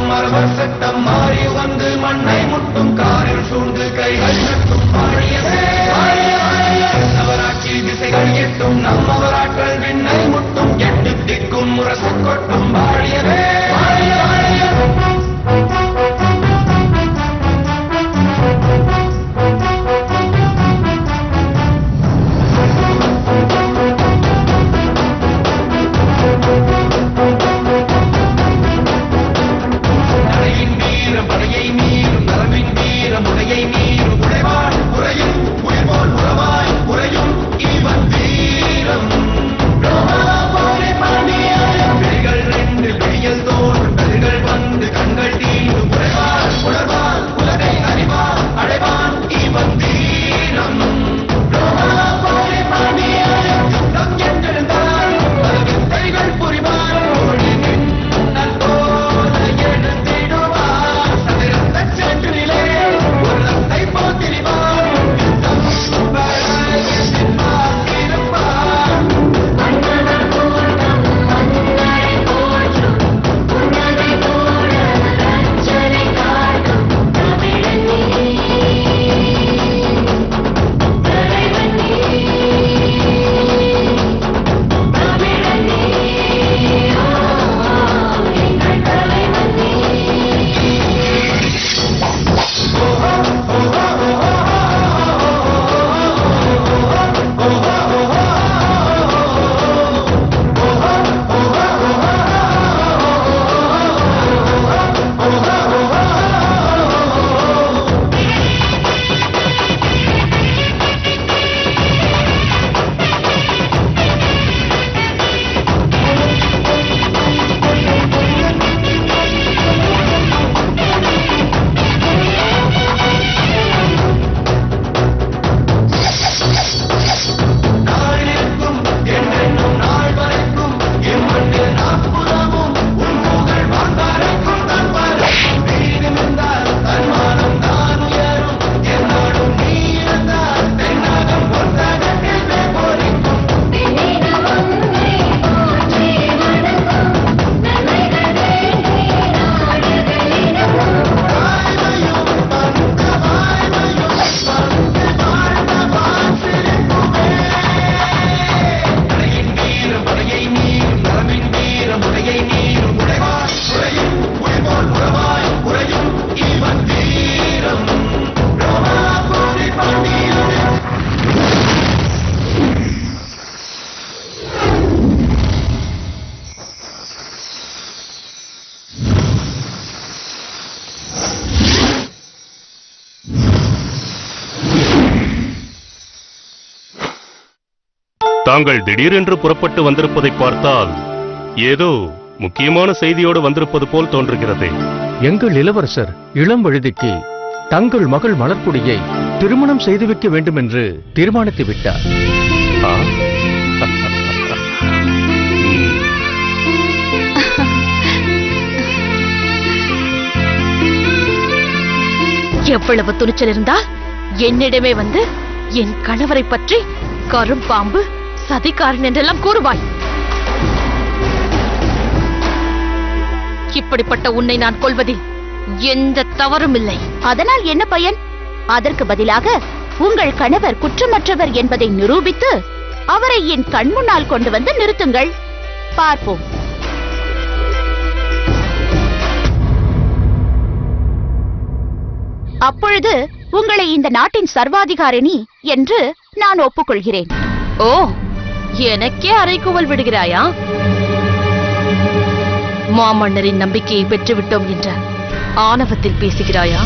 மரபர் சட்டம் மாறி வந்து மண்ணை முட்டும் காரில் சூழ்ந்து கைகள் கட்டும் பாடியவே நவராட்சி திசைகள் எட்டும் நம்மவராட்கள் விண்ணை முட்டும் எட்டு திக்கும் முரசு கொட்டும் பாடியவே தாங்கள் திடீரென்று புறப்பட்டு வந்திருப்பதை பார்த்தால் ஏதோ முக்கியமான செய்தியோடு வந்திருப்பது போல் தோன்றுகிறது. எங்கள் இளவரசர் இளம் வழுதிக்கு தங்கள் மகள் மலர்கொடியை திருமணம் செய்து வைக்க வேண்டும் என்று தீர்மானித்து விட்டார். எவ்வளவு துணிச்சல் இருந்தால் என்னிடமே வந்து என் கணவரை பற்றி கரும்பாம்பு சதிகாரன் என்றெல்லாம் கூறுவாய். இப்படிப்பட்ட உன்னை நான் கொல்வதில் எந்த தவறும் இல்லை. அதனால் என்ன பயன்? அதற்கு பதிலாக உங்கள் கணவர் குற்றமற்றவர் என்பதை நிரூபித்து அவரை என் கண் முன்னால் கொண்டு வந்து நிறுத்துங்கள், பார்ப்போம். அப்பொழுது உங்களை இந்த நாட்டின் சர்வாதிகாரிணி என்று நான் ஒப்புக்கொள்கிறேன். ஓ, எனக்கே அறைகூவல் விடுகிறாயா? மாமன்னரின் நம்பிக்கையை பெற்றுவிட்டோம் என்ற ஆணவத்தில் பேசுகிறாயா?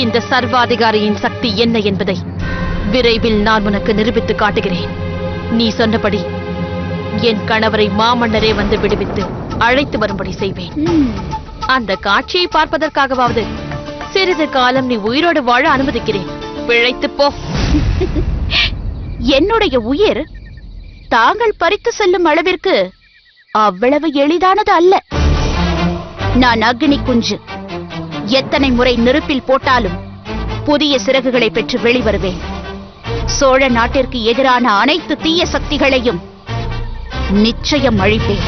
இந்த சர்வாதிகாரியின் சக்தி என்ன என்பதை விரைவில் நான் உனக்கு நிரூபித்து காட்டுகிறேன். நீ சொன்னபடி என் கணவரை மாமன்னரே வந்து விடுவித்து அழைத்து வரும்படி செய்வேன். அந்த காட்சியை பார்ப்பதற்காகவாவது சிறிது காலம் நீ உயிரோடு வாழ அனுமதிக்கிறேன். பிழைத்து போ. என்னுடைய உயிர் தாங்கள் பறித்து செல்லும் அளவிற்கு அவ்வளவு எளிதானது அல்ல. நான் அக்னி குஞ்சு. எத்தனை முறை நெருப்பில் போட்டாலும் புதிய சிறகுகளை பெற்று வெளிவருவேன். சோழ நாட்டிற்கு எதிரான அனைத்து தீய சக்திகளையும் நிச்சயம் அழிப்பேன்.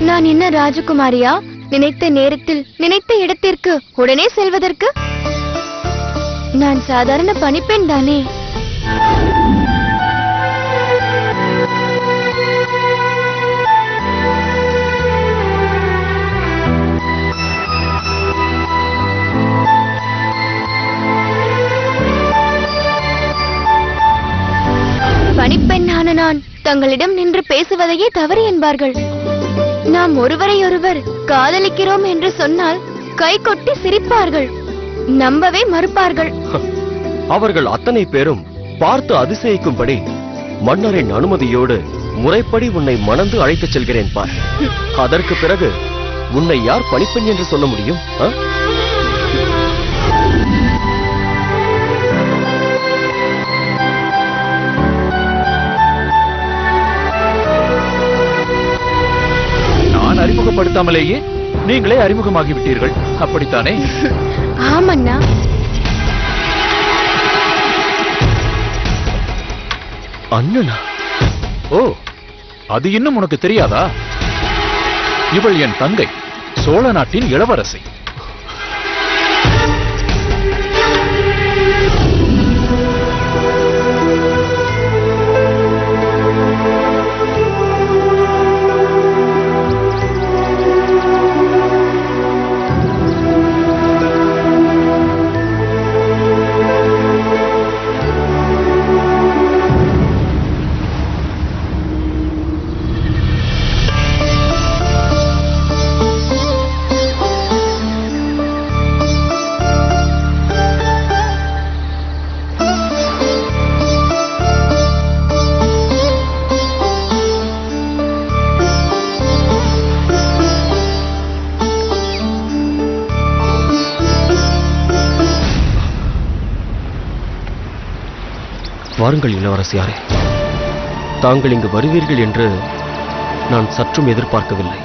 நான் என்ன ராஜகுமாரியா? நினைத்த நேரத்தில் நினைத்த இடத்திற்கு உடனே செல்வதற்கு? நான் சாதாரண பணிப்பெண் தானே. பணிப்பெண்ணான நான் தங்களிடம் நின்று பேசுவதையே தவறு என்பார்கள். நாம் ஒருவரையொருவர் காதலிக்கிறோம் என்று சொன்னால் கை கொட்டி சிரிப்பார்கள், நம்பவே மறுப்பார்கள். அவர்கள் அத்தனை பேரும் பார்த்து அதிசயிக்கும்படி மன்னரின் அனுமதியோடு முறைப்படி உன்னை மணந்து அழைத்துச் செல்கிறேன் பார். அதற்கு பிறகு உன்னை யார் பணிப்பெண் என்று சொல்ல முடியும்? அறிமுகப்படுத்தாமலேயே நீங்களே அறிமுகமாகிவிட்டீர்கள், அப்படித்தானே? ஆமண்ணா. அண்ணனா? ஓ, அது இன்னும் உனக்கு தெரியாதா? இவள் என் தங்கை, சோழ நாட்டின் இளவரசி. வாருங்கள் இளவரசியாரே. தாங்கள் இங்கு வருவீர்கள் என்று நான் சற்றும் எதிர்பார்க்கவில்லை.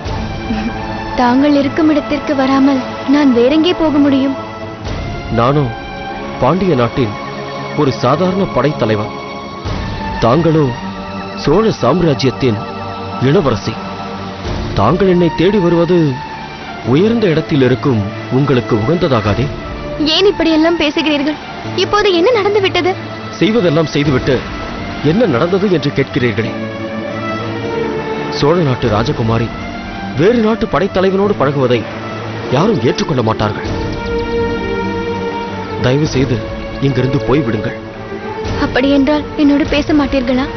தாங்கள் இருக்கும் இடத்திற்கு வராமல் நான் வேறெங்கே போக முடியும்? நானோ பாண்டிய நாட்டின் ஒரு சாதாரண படைத்தலைவன். தாங்களோ சோழ சாம்ராஜ்யத்தின் இளவரசி. தாங்கள் என்னை தேடி வருவது உயர்ந்த இடத்தில் இருக்கும் உங்களுக்கு உகந்ததாகாதே? ஏன் இப்படியெல்லாம் பேசுகிறீர்கள்? இப்போது என்ன நடந்து விட்டது? செய்வதெல்லாம் செய்துவிட்டு என்ன நடந்தது என்று கேட்கிறீர்களே. சோழ நாட்டு ராஜகுமாரி வேறு நாட்டு படைத்தலைவனோடு பழகுவதை யாரும் ஏற்றுக்கொள்ள மாட்டார்கள். தயவு செய்து இங்கிருந்து போய்விடுங்கள். அப்படியென்றால் என்னோடு பேச மாட்டீர்களா?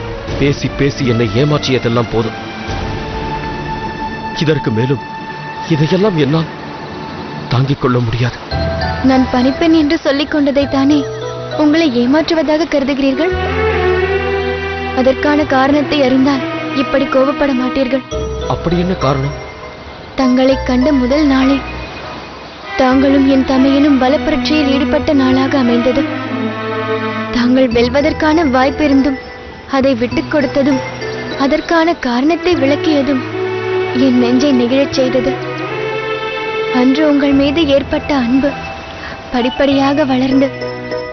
பேசி பேசி என்னை ஏமாற்றியதெல்லாம் போதும். இதற்கு மேலும் இதையெல்லாம் என்னால் தாங்கிக் கொள்ள முடியாது. நான் பணிப்பெண் என்று சொல்லிக் கொண்டதை தானே உங்களை ஏமாற்றுவதாக கருதுகிறீர்கள்? அதற்கான காரணத்தை அறிந்தால் இப்படி கோபப்பட மாட்டீர்கள். அப்படி என்ன காரணம்? தங்களை கண்ட முதல் நாளே தாங்களும் என் தமையனும் பலப்புரட்சியில் ஈடுபட்ட நாளாக அமைந்தது. தாங்கள் வெல்வதற்கான வாய்ப்பிருந்தும் அதை விட்டுக் கொடுத்ததும் அதற்கான காரணத்தை விளக்கியதும் என் நெஞ்சை நெகிழச் செய்தது. அன்று உங்கள் மீது ஏற்பட்ட அன்பு படிப்படியாக வளர்ந்து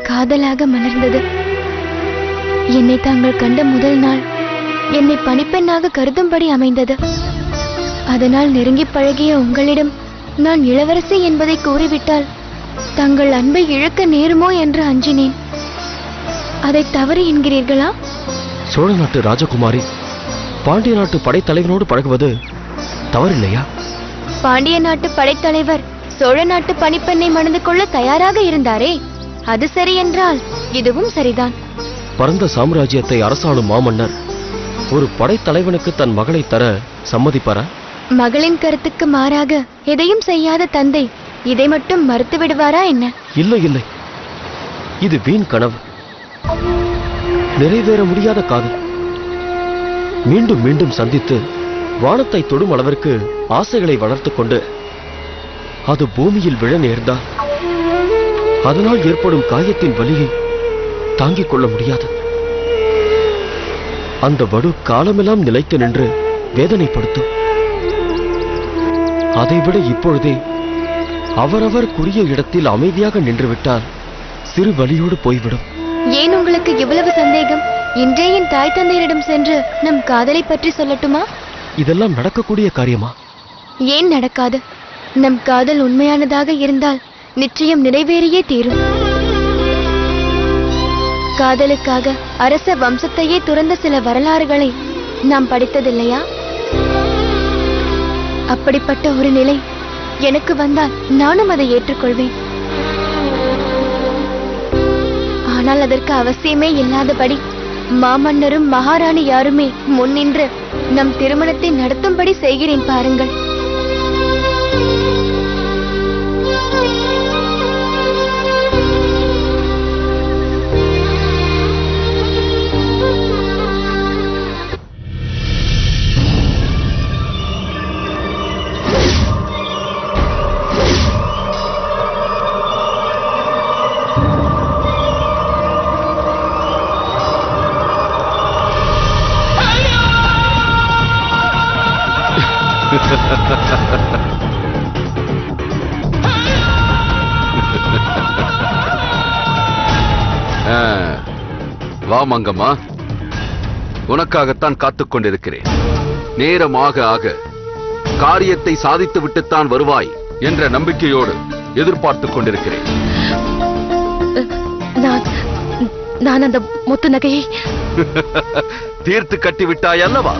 காதலாக மலர்ந்தது. என்னை தாங்கள் கண்ட முதல் நாள் என்னை பணிப்பெண்ணாக கருதும்படி அமைந்தது. அதனால் நெருங்கி பழகிய உங்களிடம் நான் இளவரசி என்பதை கூறிவிட்டால் தங்கள் அன்பை இழக்க நேருமோ என்று அஞ்சினேன். அதை தவறு என்கிறீர்களா? சோழ நாட்டு ராஜகுமாரி பாண்டிய நாட்டு படைத்தலைவனோடு பழகுவது தவறில்லையா? பாண்டிய நாட்டு படைத்தலைவர் சோழ நாட்டு பணிப்பெண்ணை மணந்து கொள்ள தயாராக இருந்தாரே, அது சரி என்றால் இதுவும் சரிதான். பரந்த சாம்ராஜ்யத்தை அரசாளும் மாமன்னர் ஒரு படைத்தலைவனுக்கு தன் மகளை தர சம்மதிப்பாரா? மகளின் கருத்துக்கு மாறாக எதையும் செய்யாத தந்தை இதை மட்டும் மறுத்து விடுவாரா என்ன? இல்லை இல்லை, இது வீண் கனவு, நிறைவேற முடியாத காதல். மீண்டும் மீண்டும் சந்தித்து வானத்தை தொடும் அளவிற்கு ஆசைகளை வளர்த்துக் கொண்டு அது பூமியில் விழ நேர்ந்தால் அதனால் ஏற்படும் காயத்தின் வலியை தாங்கிக் கொள்ள முடியாது. அந்த வடு காலமெல்லாம் நிலைத்து நின்று வேதனைப்படுத்தும். அதைவிட இப்பொழுதே அவரவர் குறிய இடத்தில் அமைதியாக நின்றுவிட்டால் சிறு வலியோடு போய்விடும். ஏன் உங்களுக்கு இவ்வளவு சந்தேகம்? இன்றே என் தாய் தந்தையரிடம் சென்று நம் காதலை பற்றி சொல்லட்டுமா? இதெல்லாம் நடக்கக்கூடிய காரியமா? ஏன் நடக்காது? நம் காதல் உண்மையானதாக இருந்தால் நிச்சயம் நிறைவேறியே தீரும். காதலுக்காக அரச வம்சத்தையே துறந்த சில வரலாறுகளை நாம் படித்ததில்லையா? அப்படிப்பட்ட ஒரு நிலை எனக்கு வந்தால் நானும் அதை ஏற்றுக்கொள்வேன். ஆனால் அதற்கு அவசியமே இல்லாதபடி மாமன்னரும் மகாராணி யாருமே முன்னின்று நம் திருமணத்தை நடத்தும்படி செய்கிறேன் பாருங்கள். வா மங்கம்மா, உனக்காகத்தான் காத்துக் கொண்டிருக்கிறேன். நேரமாக ஆக காரியத்தை சாதித்து விட்டுத்தான் வருவாய் என்ற நம்பிக்கையோடு எதிர்பார்த்துக் கொண்டிருக்கிறேன். நான் அந்த முத்து நகையை தீர்த்து கட்டிவிட்டாய் அல்லவா?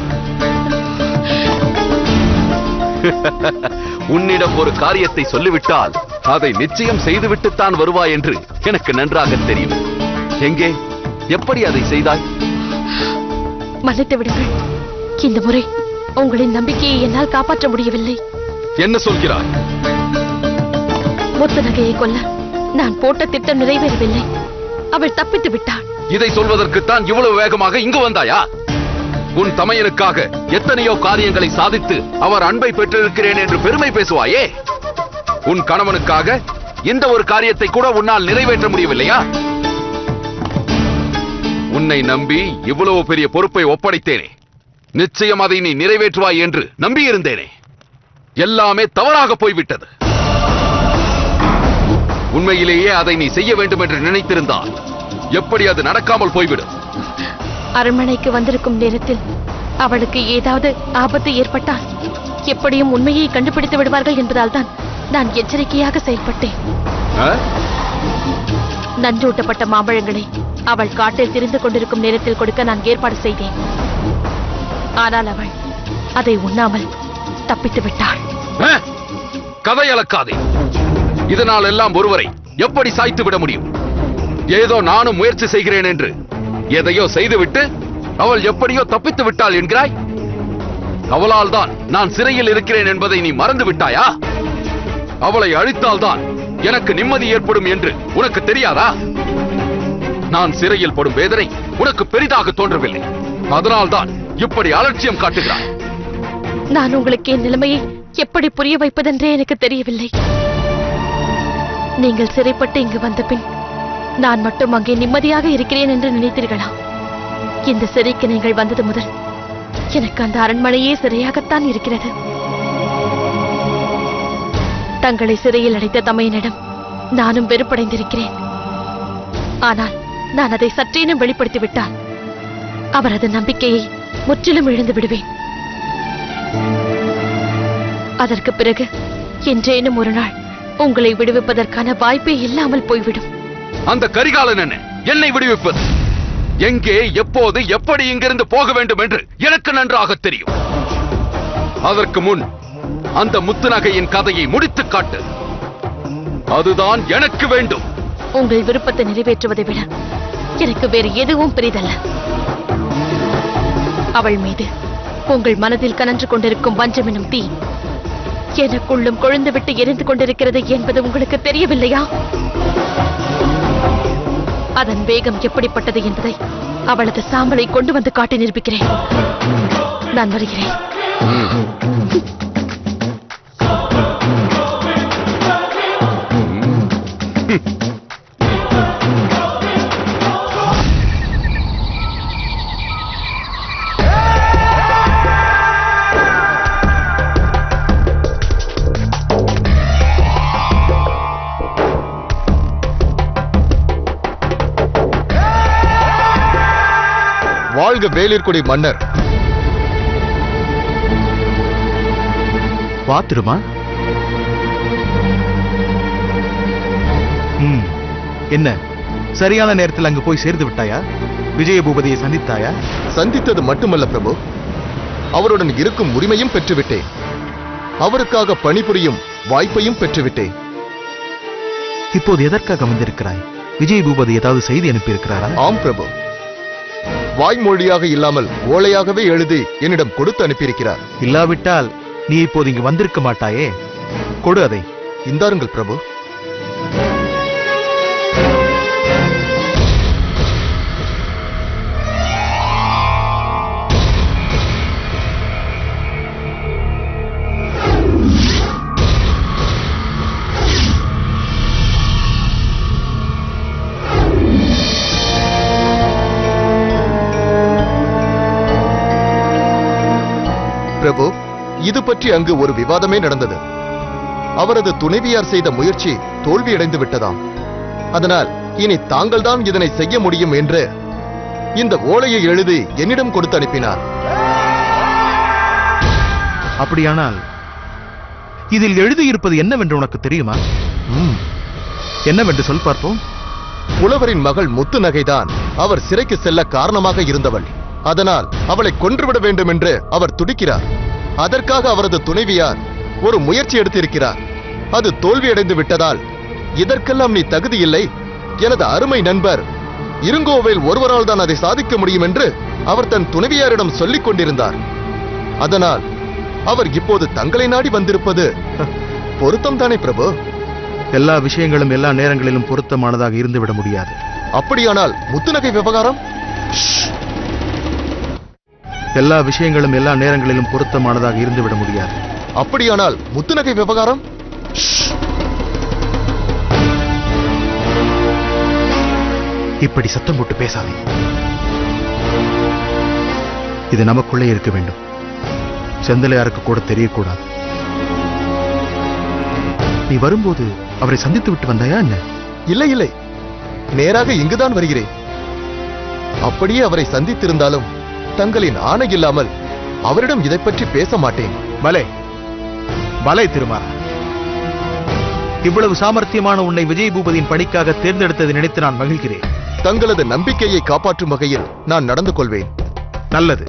உன்னிடம் ஒரு காரியத்தை சொல்லிவிட்டால் அதை நிச்சயம் செய்துவிட்டுத்தான் வருவாய் என்று எனக்கு நன்றாக தெரியும். எங்கே, எப்படி அதை செய்தாய்? மன்னித்து விடுங்கள். இந்த முறை உங்களின் நம்பிக்கையை என்னால் காப்பாற்ற முடியவில்லை. என்ன சொல்கிறாய்? முத்து நகையை கொல்ல நான் போட்ட திட்டம் நிறைவேறவில்லை. அவள் தப்பித்து விட்டாள். இதை சொல்வதற்குத்தான் இவ்வளவு வேகமாக இங்கு வந்தாயா? உன் தமையனுக்காக எத்தனையோ காரியங்களை சாதித்து அவர் அன்பை பெற்றிருக்கிறேன் என்று பெருமை பேசுவாயே. உன் கணவனுக்காக இந்த ஒரு காரியத்தை கூட உன்னால் நிறைவேற்ற முடியவில்லையா? உன்னை நம்பி இவ்வளவு பெரிய பொறுப்பை ஒப்படைத்தேனே, நிச்சயம் அதை நீ நிறைவேற்றுவாய் என்று நம்பியிருந்தேனே. எல்லாமே தவறாக போய்விட்டது. உண்மையிலேயே அதை நீ செய்ய வேண்டும் என்று நினைத்திருந்தால் எப்படி அது நடக்காமல் போய்விடும்? அரண்மனைக்கு வந்திருக்கும் நேரத்தில் அவளுக்கு ஏதாவது ஆபத்து ஏற்பட்டால் எப்படியும் உண்மையை கண்டுபிடித்து விடுவார்கள் என்பதால் தான் நான் எச்சரிக்கையாக செயல்பட்டேன். நஞ்சூட்டப்பட்ட மாம்பழங்களை அவள் காட்டில் திரிந்து கொண்டிருக்கும் நேரத்தில் கொடுக்க நான் ஏற்பாடு செய்தேன். ஆனால் அவள் அதை உண்ணாமல் தப்பித்து விட்டாள். கதை அளக்காதே. இதனால் எல்லாம் ஒருவரை எப்படி சாய்த்து விட முடியும்? ஏதோ நானும் முயற்சி செய்கிறேன் என்று எதையோ செய்துவிட்டு அவள் எப்படியோ தப்பித்து விட்டாள் என்கிறாய். அவளால் தான் நான் சிறையில் இருக்கிறேன் என்பதை நீ மறந்து விட்டாயா? அவளை அழித்தால் தான் எனக்கு நிம்மதி ஏற்படும் என்று உனக்கு தெரியாதா? நான் சிறையில் படும் வேதனை உனக்கு பெரிதாக தோன்றவில்லை. அதனால்தான் இப்படி அலட்சியம் காட்டுகிறாய். நான் உங்களுக்கு என் நிலைமையை எப்படி புரிய வைப்பதென்றே எனக்கு தெரியவில்லை. நீங்கள் சிறைப்பட்டு இங்கு வந்த பின் நான் மட்டும் அங்கே நிம்மதியாக இருக்கிறேன் என்று நினைத்தீர்களா? இந்த சிறைக்கு நீங்கள் வந்தது முதல் எனக்கு அந்த அரண்மனையே சிறையாகத்தான் இருக்கிறது. தங்களை சிறையில் அடைத்த தமையனிடம் நானும் வெறுப்படைந்திருக்கிறேன். ஆனால் நான் அதை சற்றேனும் வெளிப்படுத்திவிட்டால் அவரது நம்பிக்கையை முற்றிலும் இழந்து விடுவேன். அதற்கு பிறகு என்றேனும் ஒரு நாள் உங்களை விடுவிப்பதற்கான வாய்ப்பே இல்லாமல் போய்விடும். அந்த கரிகாலன் என்ன என்னை விடுவிப்பது? எங்கே, எப்போது, எப்படி இங்கிருந்து போக வேண்டும் என்று எனக்கு நன்றாக தெரியும். அதற்கு முன் அந்த முத்துநகையின் கதையை முடித்து காட்டு. அதுதான் எனக்கு வேண்டும். உங்கள் விருப்பத்தை நிறைவேற்றுவதை விட எனக்கு வேறு எதுவும் பெரிதல்ல. அவள் மீது உங்கள் மனதில் கனன்று கொண்டிருக்கும் வஞ்சம் எனும் தீ எனக்குள்ளும் கொழுந்து விட்டு எரிந்து கொண்டிருக்கிறது என்பது உங்களுக்கு தெரியவில்லையா? அதன் வேகம் எப்படிப்பட்டது என்பதை அவளது சாம்பலை கொண்டு வந்து காட்டி நிரூபிக்கிறேன். நான் வருகிறேன். வாழ்க வேளிர்குடி மன்னர். பாத்துருமா? என்ன சரியான நேரத்தில் அங்கு போய் சேர்ந்து விட்டாயா? விஜய பூபதியை சந்தித்தாயா? சந்தித்தது மட்டுமல்ல பிரபு, அவருடன் இருக்கும் உரிமையும் பெற்றுவிட்டேன். அவருக்காக பணிபுரியும் வாய்ப்பையும் பெற்றுவிட்டேன். இப்போது எதற்காக வந்திருக்கிறாய்? விஜய பூபதி ஏதாவது செய்தி அனுப்பியிருக்கிறாரா? ஆம் பிரபு, வாய்மொழியாக இல்லாமல் ஓலையாகவே எழுதி என்னிடம் கொடுத்து அனுப்பியிருக்கிறார். இல்லாவிட்டால் நீ இப்போது இங்கு வந்திருக்க மாட்டாயே. கொடு அதை. இந்தாருங்கள் பிரபு. பிரபு, இது பற்றி அங்கு ஒரு விவாதமே நடந்தது. அவரது துணைவியார் செய்த முயற்சி தோல்வியடைந்து விட்டதாம். அதனால் இனி தாங்கள் தான் இதனை செய்ய முடியும் என்று இந்த ஓலையை எழுதி என்னிடம் கொடுத்து அனுப்பினார். அப்படியானால் இதில் எழுதியிருப்பது என்னவென்று உனக்கு தெரியுமா? என்னவென்று சொல் பார்ப்போம். புலவரின் மகள் முத்து நகைதான் அவர் சிறைக்கு செல்ல காரணமாக இருந்தவள். அதனால் அவளை கொன்றுவிட வேண்டும் என்று அவர் துடிக்கிறார். அதற்காக அவரது துணைவியார் ஒரு முயற்சி எடுத்திருக்கிறார். அது தோல்வியடைந்து விட்டதால் இதற்கெல்லாம் நீ தகுதி இல்லை, எனது அருமை நண்பர் இருங்கோவேல் ஒருவரால் தான் அதை சாதிக்க முடியும் என்று அவர் தன் துணைவியாரிடம் சொல்லிக் கொண்டிருந்தார். அதனால் அவர் இப்போது தங்களை நாடி வந்திருப்பது பொருத்தம் தானே பிரபு? எல்லா விஷயங்களும் எல்லா நேரங்களிலும் பொருத்தமானதாக இருந்துவிட முடியாது. அப்படியானால் முத்துநகை விவகாரம்? எல்லா விஷயங்களும் எல்லா நேரங்களிலும் பொருத்தமானதாக இருந்துவிட முடியாது. அப்படியானால் முத்துநகை விவகாரம்? இப்படி சத்தம் போட்டு பேசாதே. இது நமக்குள்ளே இருக்க வேண்டும். செந்தலையாருக்கு கூட தெரியக்கூடாது. நீ வரும்போது அவரை சந்தித்து விட்டு வந்தாயா என்ன? இல்லை இல்லை, நேராக இங்குதான் வருகிறேன். அப்படியே அவரை சந்தித்திருந்தாலும் தங்களின் ஆணை இல்லாமல் அவரிடம் இதை பற்றி பேச மாட்டேன். பலே பலே திருமாறா, இவ்வளவு சாமர்த்தியமான உன்னை விஜய பூபதியின் பணிக்காக தேர்ந்தெடுத்ததை நினைத்து நான் மகிழ்கிறேன். தங்களது நம்பிக்கையை காப்பாற்றும் வகையில் நான் நடந்து கொள்வேன். நல்லது.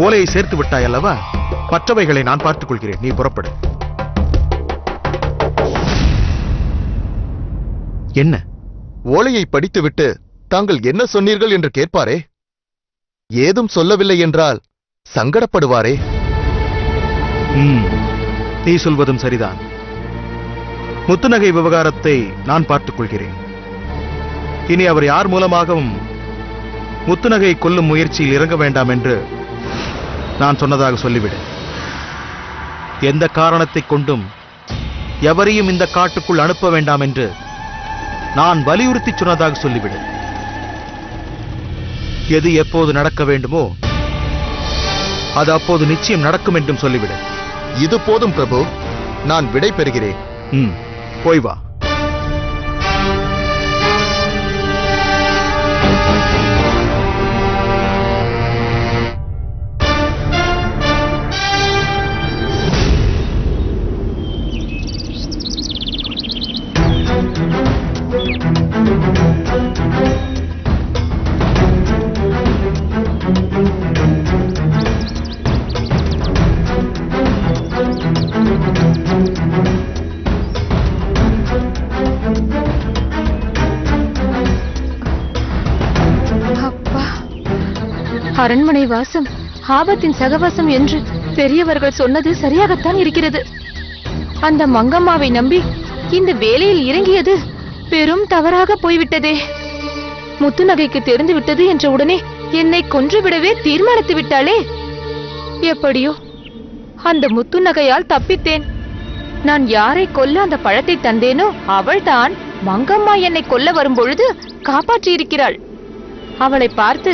ஓலையை சேர்த்து விட்டாய் அல்லவா? மற்றவைகளை நான் பார்த்துக் கொள்கிறேன். நீ புறப்படு. என்ன? ஓலையை படித்துவிட்டு தாங்கள் என்ன சொன்னீர்கள் என்று கேட்பாரே. ஏதும் சொல்லவில்லை என்றால் சங்கடப்படுவாரே. நீ சொல்வதும் சரிதான். முத்துநகை விவகாரத்தை நான் பார்த்துக் கொள்கிறேன். இனி அவர் யார் மூலமாகவும் முத்துநகை கொல்லும் முயற்சியில் இறங்க வேண்டாம் என்று நான் சொன்னதாக சொல்லிவிடு. எந்த காரணத்தை கொண்டும் எவரையும் இந்த காட்டுக்குள் அனுப்ப வேண்டாம் என்று நான் வலியுறுத்தி சொன்னதாக சொல்லிவிடு. எது எப்போது நடக்க வேண்டுமோ அது அப்போது நிச்சயம் நடக்கும் என்றும் சொல்லிவிடு. இது போதும் பிரபு, நான் விடை பெறுகிறேன். போய் வா. அரண்மனை வாசம் ஆபத்தின் சகவாசம் என்று பெரியவர்கள் சொன்னது சரியாகத்தான் இருக்கிறது. அந்த மங்கம்மாவை நம்பி இந்த வேலையில் இறங்கியது பெரும் தவறாக போய்விட்டதே. முத்துநகைக்கு தெரிந்து விட்டது என்ற உடனே என்னை கொன்றுவிடவே தீர்மானித்து விட்டாளே. எப்படியோ அந்த முத்து நகையால் தப்பித்தேன். நான் யாரை கொல்ல அந்த பழத்தை தந்தேனோ அவள்தான் மங்கம்மா என்னை கொல்ல வரும்பொழுது காப்பாற்றியிருக்கிறாள். அவளை பார்த்து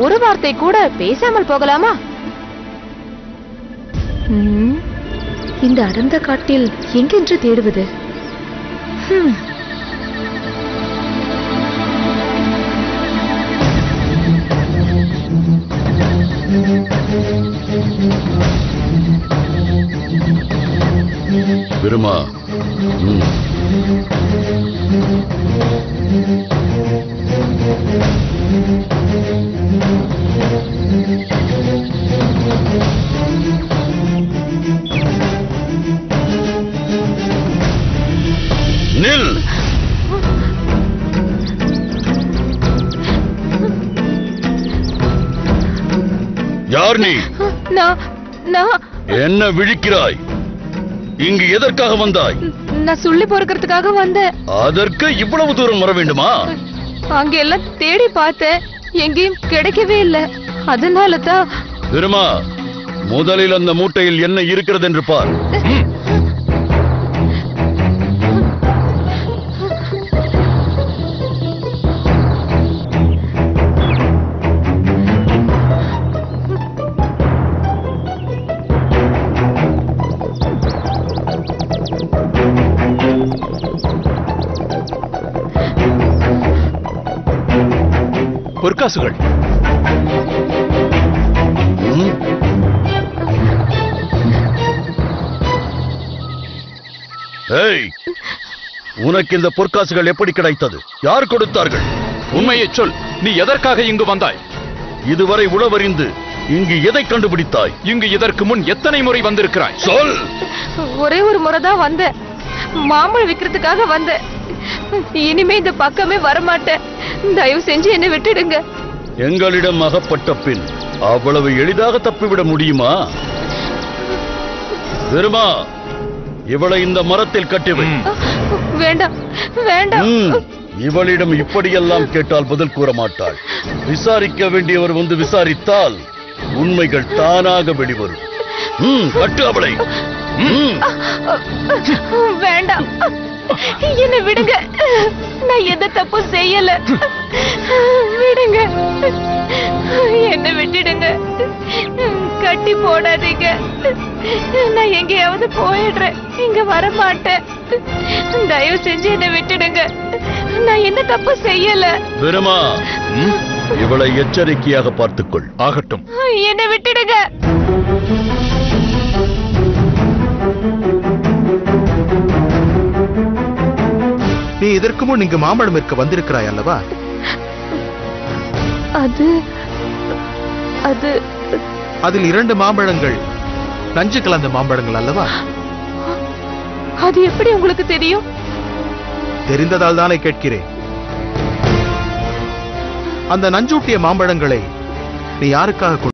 ஒரு வார்த்தை கூட பேசாமல் போகலாமா? இந்த அடர்ந்த காட்டில் எங்கென்று தேடுவது? பெருமா, நில். யார் நீ? என்ன விழிக்கிறாய்? இங்கு எதற்காக வந்தாய்? நான் சொல்லி பொறுக்கிறதுக்காக வந்தேன். அதற்கு இவ்வளவு தூரம் வர வேண்டுமா? அங்க எல்லாம் தேடி பார்த்தேன், எங்கேயும் கிடைக்கவே இல்லை. அதனால தான். பெருமா, முதலில் அந்த மூட்டையில் என்ன இருக்கிறது என்று பார். பொற்காசுகள். உனக்கு இந்த பொற்காசுகள் எப்படி கிடைத்தது? யார் கொடுத்தார்கள்? உண்மையை சொல். நீ எதற்காக இங்கு வந்தாய்? இதுவரை உளவறிந்து இங்கு எதை கண்டுபிடித்தாய்? இங்கு இதற்கு முன் எத்தனை முறை வந்திருக்கிறாய்? சொல். ஒரே ஒரு முறைதான் வந்தேன். மாம்பழம் விற்கிறதுக்காக வந்தேன். இனிமே இந்த பக்கமே வரமாட்டேன். தயவு செஞ்சு என்னை விட்டுடுங்க. எங்களிடம் அகப்பட்ட பின் அவ்வளவு எளிதாக தப்பிவிட முடியுமா? பெருமா, இவளை இந்த மரத்தில் கட்டிவை. வேண்டாம் வேண்டாம். இவளிடம் இப்படியெல்லாம் கேட்டால் பதில் கூற மாட்டாள். விசாரிக்க வேண்டியவர் வந்து விசாரித்தால் உண்மைகள் தானாக வெளிவரும். கட்டு அவளை. வேண்டாம், என்னை விடுங்க. நான் எந்த தப்பும் செய்யல. விடுங்க, என்னை விட்டுடுங்க. கட்டி போடாதீங்க. நான் எங்கேயாவது போயிடுறேன், இங்க வர மாட்டேன். தயவு செஞ்சு என்னை விட்டுடுங்க. நான் என்ன தப்பு செய்யல. பெருமா, இவளை எச்சரிக்கையாக பார்த்துக்கொள். ஆகட்டும். என்னை விட்டுடுங்க. நீ இதற்கு முன் இங்கு மாம்பழம் விற்க வந்திருக்கிறாய் அல்லவா? அதில் 2 மாம்பழங்கள் நஞ்சு கலந்த மாம்பழங்கள் அல்லவா? அது எப்படி உங்களுக்கு தெரியும்? தெரிந்ததால் தானே கேட்கிறேன். அந்த நஞ்சூட்டிய மாம்பழங்களை நீ யாருக்காக